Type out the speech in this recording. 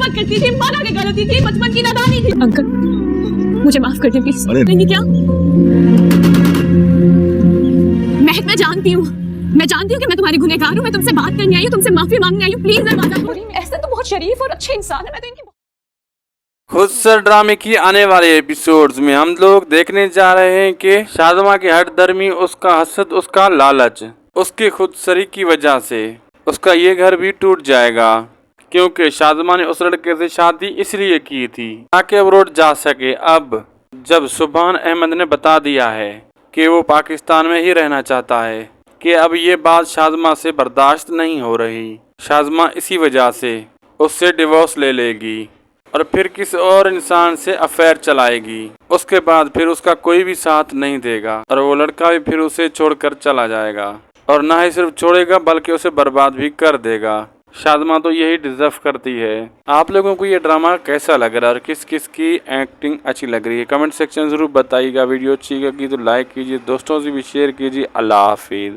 मोहब्बत करती थी, माना कि गलती थी, बचपन की नादानी थी। अंकल मुझे माफ कर दे प्लीज। नहीं क्या मैं जानती हूँ कि मैं तुम्हारी गुनहगार हूँ। मैं तुमसे बात करने आई हूँ, तुमसे माफी मांगने आई हूँ। प्लीज दरवाजा खोलिए। ऐसे तो बहुत शरीफ और अच्छे इंसान है। मैं तो इनकी खुदसर ड्रामे की आने वाले एपिसोड्स में हम लोग देखने जा रहे हैं कि शादमा की हठधर्मी, उसका हसद, उसका लालच, उसकी खुदसरी की वजह से उसका ये घर भी टूट जाएगा, क्योंकि शादमा ने उस लड़के से शादी इसलिए की थी ताकि अब्रॉड जा सके। अब जब सुभान अहमद ने बता दिया है कि वो पाकिस्तान में ही रहना चाहता है, कि अब ये बात शादमा से बर्दाश्त नहीं हो रही। शादमा इसी वजह से उससे डिवोर्स ले लेगी और फिर किसी और इंसान से अफेयर चलाएगी। उसके बाद फिर उसका कोई भी साथ नहीं देगा और वो लड़का भी फिर उसे छोड़कर चला जाएगा, और ना ही सिर्फ छोड़ेगा बल्कि उसे बर्बाद भी कर देगा। शादमा तो यही डिजर्व करती है। आप लोगों को ये ड्रामा कैसा लग रहा है और किस किस की एक्टिंग अच्छी लग रही है, कमेंट सेक्शन जरूर बताइएगा। वीडियो अच्छी लगी तो लाइक कीजिए, दोस्तों से भी शेयर कीजिए। अल्लाह हाफिज़।